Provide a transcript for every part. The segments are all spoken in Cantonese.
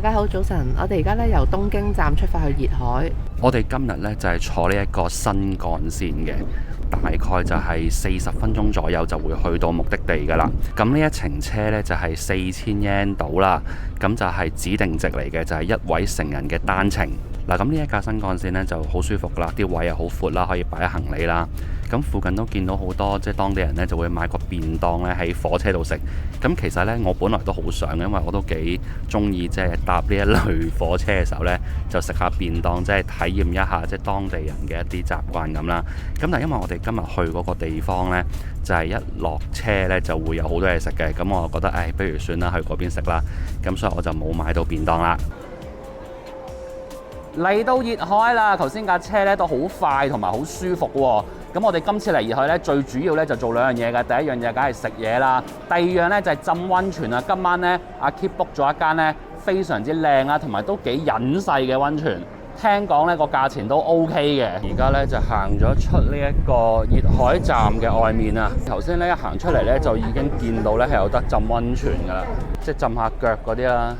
大家好，早晨。我哋而家咧由東京站出發去熱海。我哋今日呢就係坐呢一個新幹線嘅，大概就係40分鐘左右就會去到目的地噶啦。咁呢一程車呢就係4000 yen 到啦，咁就係指定值嚟嘅，就係一位成人嘅單程。嗱，咁呢一架新幹線呢就好舒服啦，啲位又好闊啦，可以擺行李啦。咁附近都見到好多即係當地人呢就會買個便當呢喺火車度食。咁其實呢，我本來都好想，因為我都幾中意即係搭呢一類火車嘅時候呢，就食下便當，即係體驗一下即係當地人嘅一啲習慣咁啦。咁但係因為我哋今日去嗰個地方呢，就係一落車呢就會有好多嘢食嘅，咁我覺得不如算啦，去嗰邊食啦。咁所以我就冇買到便當啦。嚟到熱海啦，頭先架車咧都好快同埋好舒服喎。咁我哋今次嚟熱海咧，最主要咧就做兩樣嘢嘅。第一樣嘢梗係食嘢啦，第二樣咧就係浸溫泉啊。今晚咧阿 Keep book 咗一間咧非常之靚啦，同埋都幾隱世嘅溫泉。聽講咧個價錢都 OK 嘅。而家咧就行咗出呢一個熱海站嘅外面啊。頭先咧一行出嚟咧就已經見到咧係有得浸溫泉㗎啦，即係浸下腳嗰啲啦。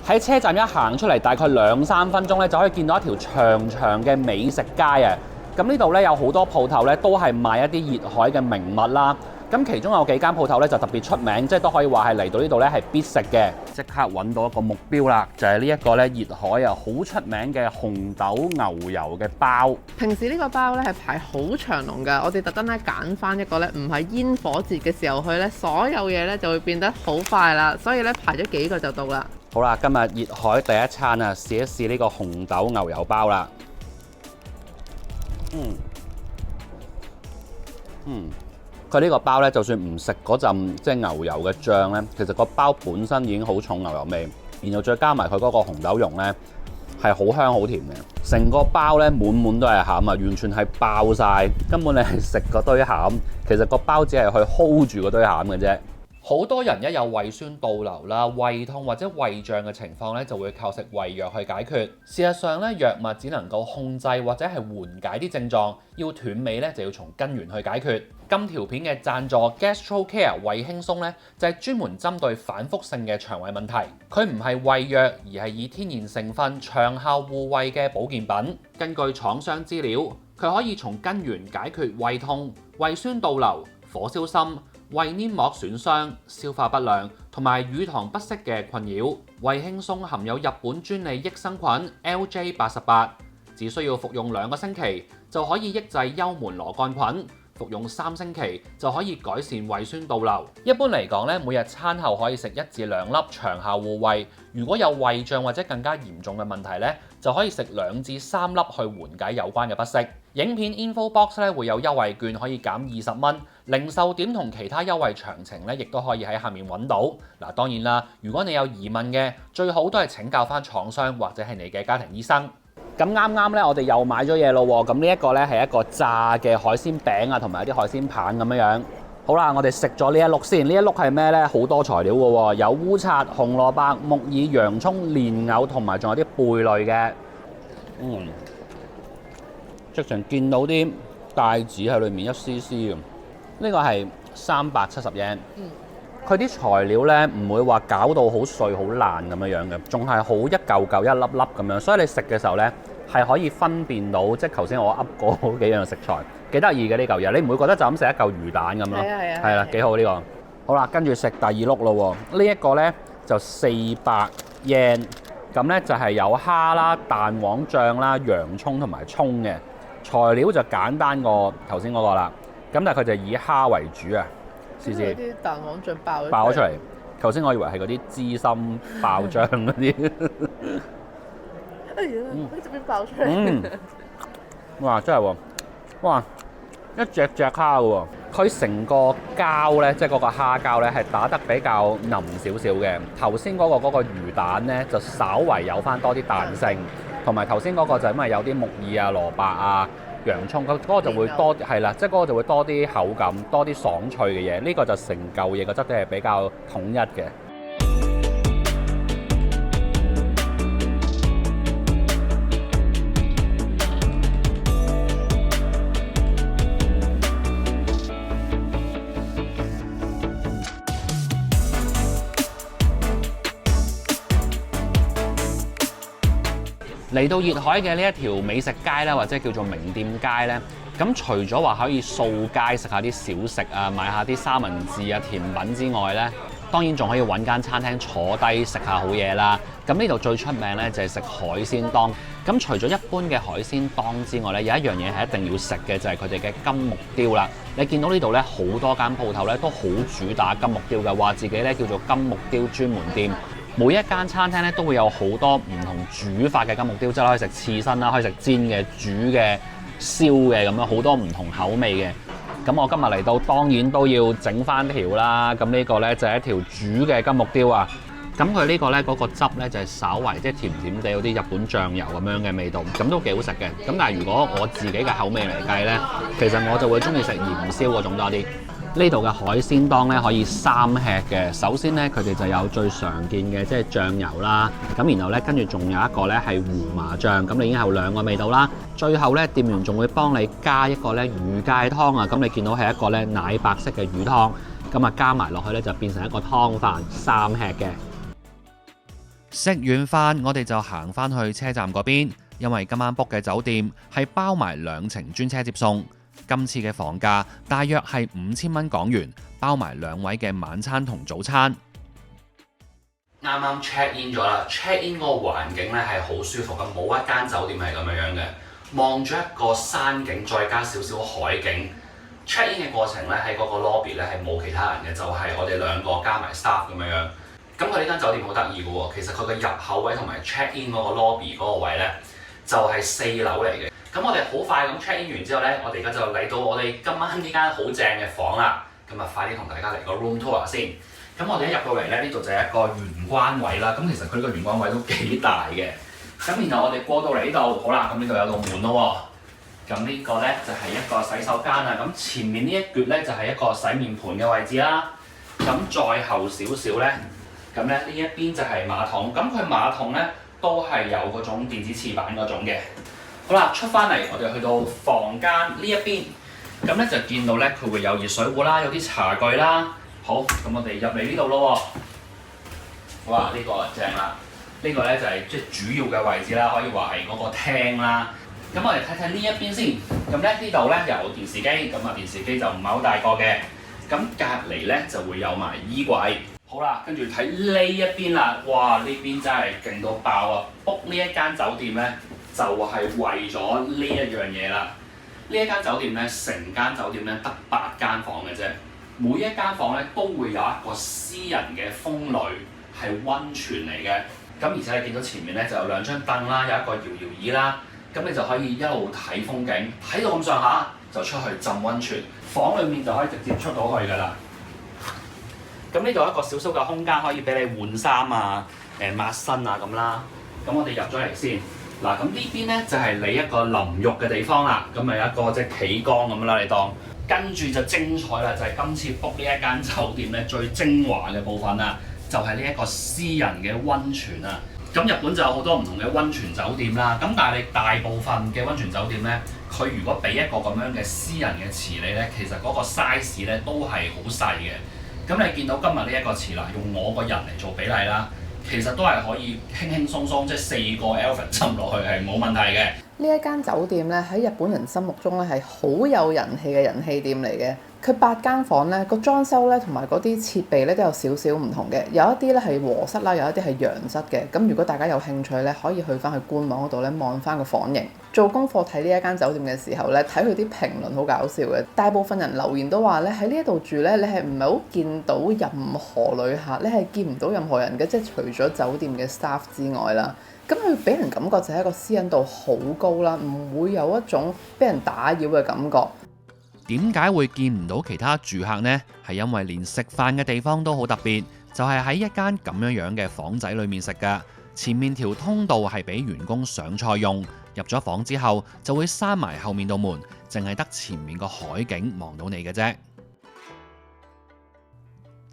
喺車站一行出嚟，大概2-3分鐘咧，就可以見到一條長長嘅美食街啊！咁呢度咧有好多鋪頭咧，都係賣一啲熱海嘅名物啦。咁其中有幾間鋪頭咧就特別出名，即係都可以話係嚟到呢度咧係必食嘅。即刻揾到一個目標啦，就係呢一個咧熱海啊好出名嘅紅豆牛油嘅包。平時呢個包咧係排好長龍㗎，我哋特登咧揀翻一個咧唔係煙火節嘅時候去咧，所有嘢咧就會變得好快啦，所以咧排咗幾個就到啦。好啦，今日熱海第一餐啊，試一試呢個紅豆牛油包啦。佢呢個包呢，就算唔食嗰陣即係牛油嘅醬呢，其實個包本身已經好重牛油味，然後再加埋佢嗰個紅豆蓉呢，係好香好甜嘅。成個包呢，滿滿都係餡啊，完全係爆晒，根本你係食嗰堆餡，其實個包只係去 hold 住嗰堆餡嘅啫。好多人一有胃酸倒流啦、胃痛或者胃脹嘅情況咧，就會靠食胃藥去解決。事實上咧，藥物只能夠控制或者係緩解啲症狀，要斷尾咧就要從根源去解決。今條片嘅贊助 GastroCare 胃輕鬆咧，就係專門針對反覆性嘅腸胃問題。佢唔係胃藥，而係以天然成分長效護胃嘅保健品。根據廠商資料，佢可以從根源解決胃痛、胃酸倒流、火燒心、胃黏膜損傷、消化不良同埋乳糖不適嘅困擾。胃輕鬆含有日本專利益生菌 LJ88， 只需要服用2個星期就可以抑制幽門螺桿菌，服用3星期就可以改善胃酸倒流。一般嚟講咧，每日餐後可以食1至2粒長效護胃。如果有胃脹或者更加嚴重嘅問題咧，就可以食2至3粒去緩解有關嘅不適。影片 info box 咧會有優惠券可以減20蚊，零售點同其他優惠詳情咧亦都可以喺下面揾到。嗱，當然啦，如果你有疑問嘅，最好都係請教翻廠商或者係你嘅家庭醫生。咁啱啱咧，我哋又買咗嘢咯喎。咁呢一個咧係一個炸嘅海鮮餅啊，同埋啲海鮮棒咁樣樣。好啦，我哋食咗呢一碌先。呢一碌係咩呢？好多材料嘅喎，有烏賊、紅蘿蔔、木耳、洋葱、蓮藕同埋仲有啲貝類嘅。直情見到啲帶子喺裏面一絲絲咁。呢個係370 yen。佢啲材料呢唔會話搞到好碎好爛咁樣樣嘅，仲係好一嚿嚿一粒粒咁樣，所以你食嘅時候呢係可以分辨到，即係頭先我噏過嗰幾樣食材，幾得意嘅呢嚿嘢，你唔會覺得就咁食一嚿魚蛋咁咯。係啦，幾好呢個。好啦，跟住食第二碌咯喎，呢一個呢就400 yen，咁呢就係有蝦啦、蛋黃醬啦、洋葱同埋葱嘅。材料就簡單過頭先嗰個啦，咁但係佢就以蝦為主啊。試試啲蛋黃醬爆咗出嚟，頭先我以為係嗰啲芝心爆漿嗰啲。哎呀，喺側邊爆出嚟。哇，真係喎！哇，一隻隻蝦喎，佢成個膠咧，即係嗰個蝦膠咧，係打得比較腍少少嘅。頭先嗰個魚蛋咧，就稍為有翻多啲彈性，同埋頭先嗰個就因為有啲木耳啊、蘿蔔啊、洋葱，嗰個就會多係啦，即係嗰個就會多啲口感，多啲爽脆嘅嘢。呢個就成嚿嘢個質地係比較統一嘅。嚟到熱海嘅呢一條美食街啦，或者叫做名店街呢，咁除咗話可以掃街食下啲小食啊，買下啲三文治啊、甜品之外呢，當然仲可以揾間餐廳坐低食下好嘢啦。咁呢度最出名呢，就係食海鮮檔。咁除咗一般嘅海鮮檔之外呢，有一樣嘢係一定要食嘅，就係佢哋嘅金目雕啦。你見到呢度呢，好多間鋪頭呢都好主打金目雕嘅，話自己呢叫做金目雕專門店。每一間餐廳咧都會有好多唔同煮法嘅金目雕，即係可以食刺身啦，可以食煎嘅、煮嘅、燒嘅咁樣，好多唔同口味嘅。咁我今日嚟到當然都要整翻條啦。咁呢個呢，就係一條煮嘅金目雕啊。咁佢呢個呢，嗰個汁呢，就係稍為即係甜甜地有啲日本醬油咁樣嘅味道，咁都幾好食嘅。咁但係如果我自己嘅口味嚟計呢，其實我就會中意食鹽燒嗰種多啲。呢度嘅海鮮檔咧可以三吃嘅。首先咧，佢哋就有最常見嘅即係醬油啦，咁然後咧跟住仲有一個咧係胡麻醬，咁你已經有兩個味道啦。最後咧，店員仲會幫你加一個咧魚介湯啊，咁你見到係一個咧奶白色嘅魚湯，咁啊加埋落去咧就變成一個湯飯三吃嘅。食完飯，我哋就行翻去車站嗰邊，因為今晚 book 嘅酒店係包埋兩程專車接送。今次嘅房價大約係5000蚊港元，包埋兩位嘅晚餐同早餐。啱啱 check in 咗啦 ，check in 嗰個環境咧係好舒服嘅，冇一間酒店係咁樣嘅，望住一個山景，再加少少海景。check in 嘅過程咧喺嗰個 lobby 咧係冇其他人嘅，就係我哋兩個加埋 staff 咁樣。咁佢呢間酒店好得意嘅喎，其實佢嘅入口位同埋 check in 嗰個 lobby 嗰個位咧就係4樓嚟嘅。咁我哋好快咁 check in 完之後呢，我哋而家就嚟到我哋今晚呢間好正嘅房啦。咁啊，快啲同大家嚟個 room tour 先。咁我哋一入到嚟呢，呢度就係一個玄關位啦。咁其實佢呢個玄關位都幾大嘅。咁然後我哋過到嚟呢度，好啦，咁呢度有道門咯喎。咁呢個呢，就係一個洗手間啊。咁前面呢一橛呢，就係一個洗面盤嘅位置啦。咁再後少少呢，咁咧呢一邊就係馬桶。咁佢馬桶呢，都係有嗰種電子廁板嗰種嘅。好啦，出翻嚟，我哋去到房間呢一邊，咁咧就見到咧佢會有熱水壺啦，有啲茶具啦。好，咁我哋入嚟呢度咯喎。哇，呢個正啦，呢個咧就係即係主要嘅位置啦，可以話係嗰個廳啦。咁我哋睇睇呢一邊先。咁咧呢度咧有電視機，咁啊電視機就唔係好大個嘅。咁隔離咧就會有埋衣櫃。好啦，跟住睇呢一邊啦。哇，呢邊真係勁到爆啊！book 呢一間酒店咧，就係為咗呢一樣嘢啦。呢一間酒店咧，成間酒店咧得8間房嘅啫。每一間房咧都會有一個私人嘅風呂，係溫泉嚟嘅。咁而且你見到前面咧就有2張凳啦，有一個搖搖椅啦。咁你就可以一路睇風景，睇到咁上下就出去浸溫泉。房裡面就可以直接出到去㗎啦。咁呢度有一個小小嘅空間可以俾你換衫啊、抹身啊咁啦。咁我哋入咗嚟先。嗱，咁呢邊咧就係你一個淋浴嘅地方啦，咁咪有一個即係企缸咁啦，你當。跟住就精彩啦，就係今次 book 呢一間酒店咧最精華嘅部分啦，就係呢一個私人嘅溫泉啊。咁日本就有好多唔同嘅溫泉酒店啦，咁但係你大部分嘅溫泉酒店咧，佢如果俾一個咁樣嘅私人嘅池你咧，其實嗰個 size 咧都係好細嘅。咁你見到今日呢一個池啦，用我個人嚟做比例啦。其實都係可以輕輕鬆鬆，即係4個 Elfen 浸落去係冇問題嘅。呢一間酒店咧喺日本人心目中咧係好有人氣嘅人氣店嚟嘅。佢8間房咧個裝修咧同埋嗰啲設備咧都有少少唔同嘅，有一啲咧係和室啦，有一啲係洋室嘅。咁如果大家有興趣咧，可以去翻去官網嗰度咧望翻個房型。做功課睇呢一間酒店嘅時候咧，睇佢啲評論好搞笑嘅。大部分人留言都話咧喺呢一度住咧，你係唔係好見到任何旅客，你係見唔到任何人嘅，即係除咗酒店嘅 staff 之外啦。咁佢俾人感覺就係一個私隱度好高啦，唔會有一種俾人打擾嘅感覺。點解會見唔到其他住客呢？係因為連食飯嘅地方都好特別，就係喺一間咁樣嘅房仔裏面食㗎。前面條通道係俾員工上菜用，入咗房之後就會閂埋後面道門，淨係得前面個海景望到你嘅啫。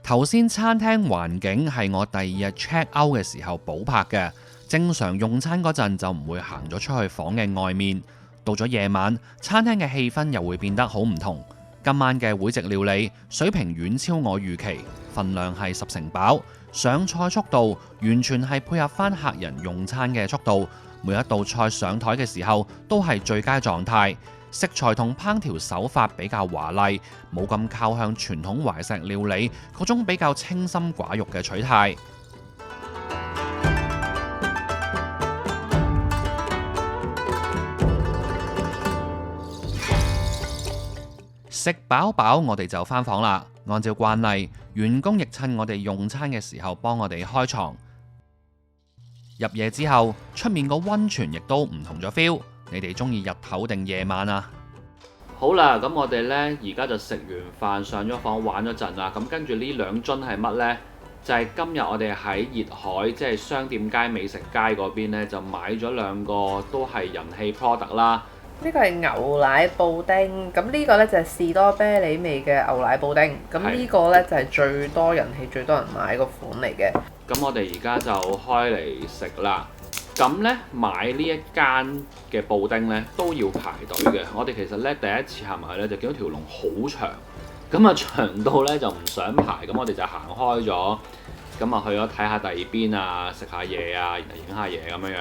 頭先餐廳環境係我第2日 check out 嘅時候補拍嘅，正常用餐嗰陣就唔會行咗出去房嘅外面。到咗夜晚，餐廳嘅氣氛又會變得好唔同。今晚嘅會席料理水平遠超我預期，份量係10成飽，上菜速度完全係配合翻客人用餐嘅速度，每一道菜上台嘅時候都係最佳狀態，食材同烹調手法比較華麗，冇咁靠向傳統懷石料理嗰種比較清心寡欲嘅取態。食飽飽，我哋就返房啦。按照慣例，員工亦趁我哋用餐嘅時候幫我哋開床。入夜之後，出面個溫泉亦都唔同咗 feel。你哋中意日頭定夜晚啊？好啦，咁我哋呢而家就食完飯上咗房玩咗陣啦。咁跟住呢兩樽係乜呢？就係今日我哋喺熱海，即係商店街、美食街嗰邊呢，就買咗兩個都係人氣 product 啦。呢個係牛奶布丁，咁呢個呢就係士多啤梨味嘅牛奶布丁，咁呢個呢就係最多人氣、最多人買個款嚟嘅。咁我哋而家就開嚟食啦。咁呢買呢一間嘅布丁呢都要排隊嘅。我哋其實呢第一次行埋去呢就見到條龍好長，咁啊長到呢就唔想排，咁我哋就行開咗，咁啊去咗睇下第二邊啊，食下嘢啊，然後影下嘢咁樣樣。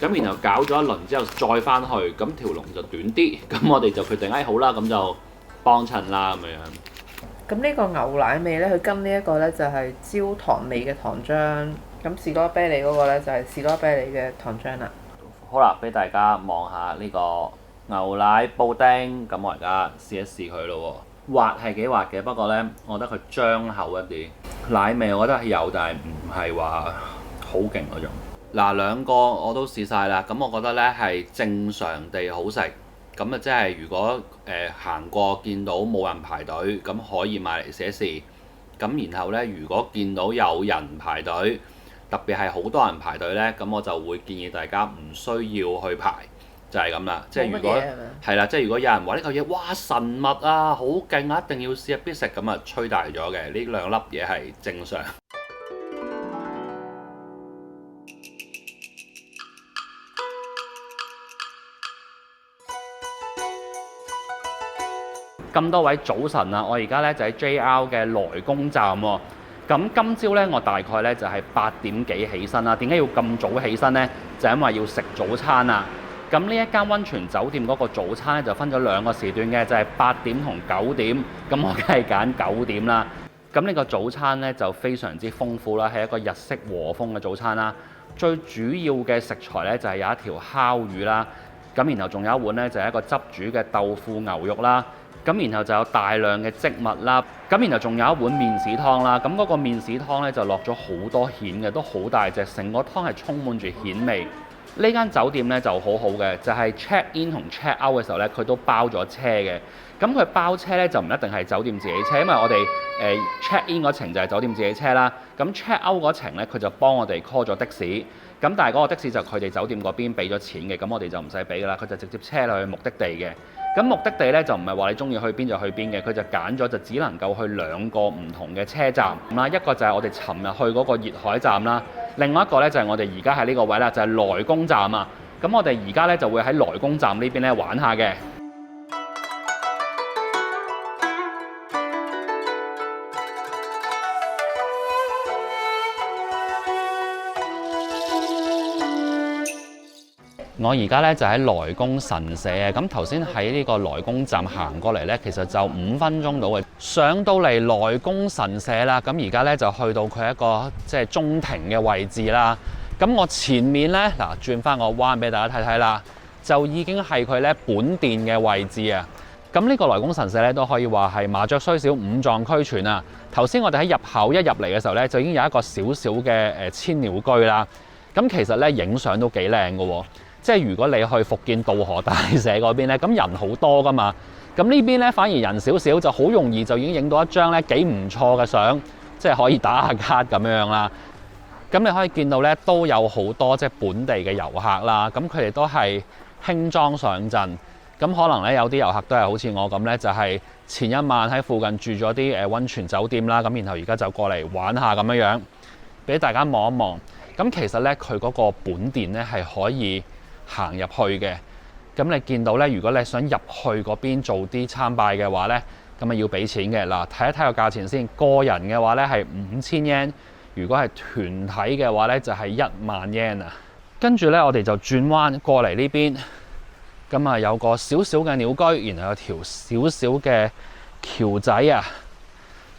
咁然後搞咗一輪之後再翻去，咁條龍就短啲，咁我哋就決定好啦，咁就幫襯啦咁樣。咁呢個牛奶味呢，佢跟呢一個呢就係焦糖味嘅糖漿，咁士多啤梨嗰個呢就係士多啤梨嘅糖漿啦。好啦，俾大家望下呢個牛奶布丁，咁我而家試一試佢咯喎，滑係幾滑嘅，不過呢，我覺得佢張口一啲，奶味我覺得係有，但係唔係話好勁嗰種。嗱，兩個我都試晒啦，咁我覺得呢係正常地好食，咁啊即係如果行過見到冇人排隊，咁可以買嚟試一試。咁然後呢，如果見到有人排隊，特別係好多人排隊呢，咁我就會建議大家唔需要去排，就係咁啦。即係如果係啦，即係如果有人話呢嚿嘢哇神物啊，好勁啊，一定要試必食，咁啊吹大咗嘅，呢兩粒嘢係正常。咁多位早晨啊！我而家咧就喺 JR 嘅來公站喎。咁今朝咧我大概咧就係8點幾起身啦。點解要咁早起身呢？就因為要食早餐啊。咁呢一間溫泉酒店嗰個早餐咧就分咗兩個時段嘅，就係8點同9點。咁我梗係揀9點啦。咁呢個早餐咧就非常之豐富啦，係一個日式和風嘅早餐啦。最主要嘅食材咧就係有一條烤魚啦。咁然後仲有一碗咧就係一個汁煮嘅豆腐牛肉啦。咁然後就有大量嘅植物啦，咁然後仲有一碗麵豉湯啦，咁嗰個麵豉湯咧就落咗好多蜆嘅，都好大隻，成個湯係充滿住蜆味。呢間酒店咧就好好嘅，就係 check in 同 check out 嘅時候咧，佢都包咗車嘅。咁佢包車咧就唔一定係酒店自己車，因為我哋check in 嗰程就係酒店自己車啦。咁 check out 嗰程咧，佢就幫我哋 call 咗的士。咁但係嗰個的士就佢哋酒店嗰邊俾咗錢嘅，咁我哋就唔使俾噶啦，佢就直接車你去目的地嘅。咁目的地咧就唔係話你中意去邊就去邊嘅，佢就揀咗就只能夠去兩個唔同嘅車站啦。一個就係我哋尋日去嗰個熱海站啦，另外一個咧就係我哋而家喺呢個位啦，就係來公站啊。咁我哋而家咧就會喺來公站呢邊咧玩下嘅。我而家咧就喺來公神社啊！咁頭先喺呢個來公站行過嚟呢，其實就5分鐘到嘅。上到嚟來公神社啦，咁而家呢，就去到佢一個即係中庭嘅位置啦。咁我前面呢，嗱轉翻個彎俾大家睇睇啦，就已經係佢呢本殿嘅位置啊！咁呢個來公神社呢，都可以話係麻雀雖小五臟俱全啊！頭先我哋喺入口一入嚟嘅時候呢，就已經有一個小小嘅千鳥居啦。咁其實呢，影相都幾靚嘅喎。即係如果你去福建道河大社嗰邊咧，咁人好多噶嘛，咁呢邊咧反而人少少，就好容易就已經影到一張咧幾唔錯嘅相，即係可以打下卡咁樣啦。咁你可以見到咧都有好多即係本地嘅遊客啦，咁佢哋都係輕裝上陣，咁可能咧有啲遊客都係好似我咁咧，就係前一晚喺附近住咗啲溫泉酒店啦，咁然後而家就過嚟玩下咁樣樣，俾大家望一望。咁其實咧佢嗰個本殿咧係可以行入去嘅，咁你見到咧，如果你想入去嗰邊做啲參拜嘅話咧，咁啊要俾錢嘅。嗱，睇一睇個價錢先，個人嘅話咧係5000 yen，如果係團體嘅話咧就係1萬 yen 啊。跟住呢，我哋就轉彎過嚟呢邊，咁啊有個少少嘅鳥居，然後有條少少嘅橋仔啊，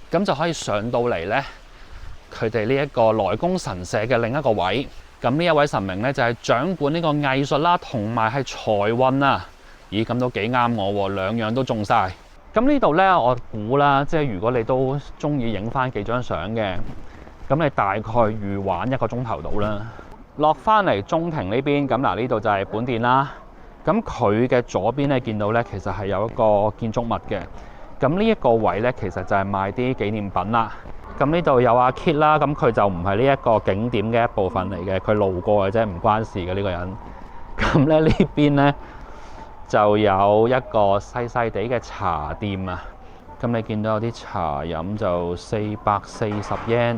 咁就可以上到嚟呢佢哋呢一個來宮神社嘅另一個位。咁呢一位神明呢，就係掌管呢個藝術啦，同埋係財運啊。咦，咁都幾啱我喎，兩樣都中晒。咁呢度呢，我估啦，即係如果你都中意影翻幾張相嘅，咁你大概預玩1個鐘頭到啦。落翻嚟中庭呢邊，咁嗱呢度就係本殿啦。咁佢嘅左邊咧，見到咧，其實係有一個建築物嘅。咁呢一個位咧，其實就係賣啲紀念品啦。咁呢度有阿 Kit 啦，咁佢就唔係呢一個景點嘅一部分嚟嘅，佢路過嘅啫，唔關事嘅呢個人。咁咧呢邊咧就有一個細細地嘅茶店啊。咁你見到有啲茶飲就440 yen。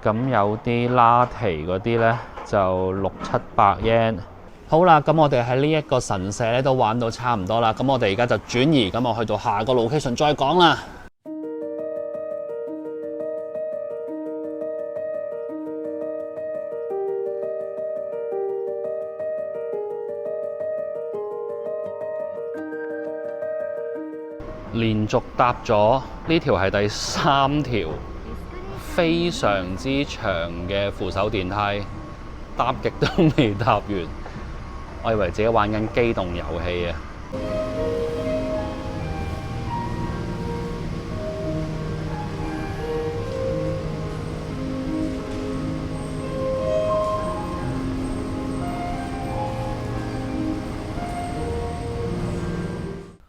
咁有啲拉提嗰啲呢，就600-700 yen。好啦，咁我哋喺呢一個神社咧都玩到差唔多啦。咁我哋而家就轉移，咁我去到下個 location 再講啦。連續搭咗呢條係第3條。非常之長嘅扶手電梯，搭極都未搭完，我以為自己玩緊機動遊戲啊！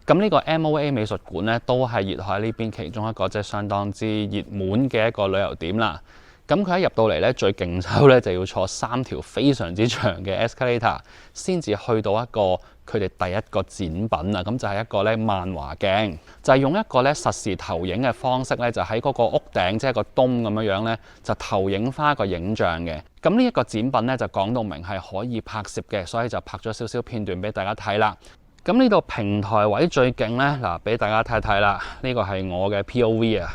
咁呢個 MOA 美術館咧，都係熱海呢邊其中一個即係相當之熱門嘅一個旅遊點啦。咁佢一入到嚟咧，最勁抽咧就要坐3條非常之長嘅 escalator 先至去到一個佢哋第一個展品啊。咁就係一個咧萬華鏡，就係用一個咧實時投影嘅方式咧，就喺嗰個屋頂即係個東咁樣樣咧，就投影翻一個影像嘅。咁呢一個展品咧就講到明係可以拍攝嘅，所以就拍咗少少片段俾大家睇啦。咁呢度平台位最勁呢，嗱，俾大家睇睇啦。呢個係我嘅 POV 啊！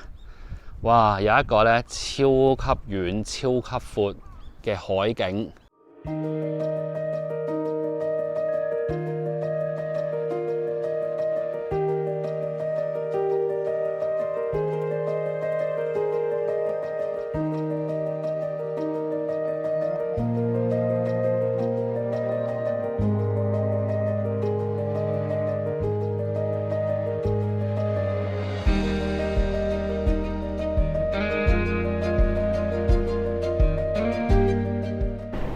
哇，有一個呢超級遠、超級闊嘅海景。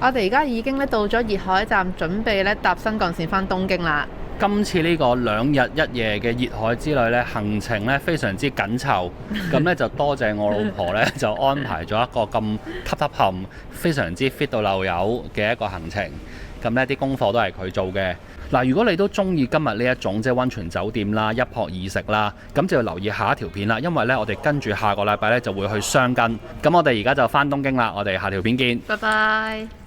我哋而家已經咧到咗熱海站，準備咧搭新幹線返東京啦。今次呢個2日1夜嘅熱海之旅咧，行程咧非常之緊湊，咁咧就多謝我老婆咧就安排咗一個咁揼冚、非常之 fit 到漏油嘅一個行程。咁呢啲功課都係佢做嘅。嗱，如果你都中意今日呢一種即係溫泉酒店啦、一泊二食啦，咁就要留意下一條片啦，因為咧我哋跟住下個禮拜咧就會去箱根。咁我哋而家就返東京啦，我哋下條片見。拜拜。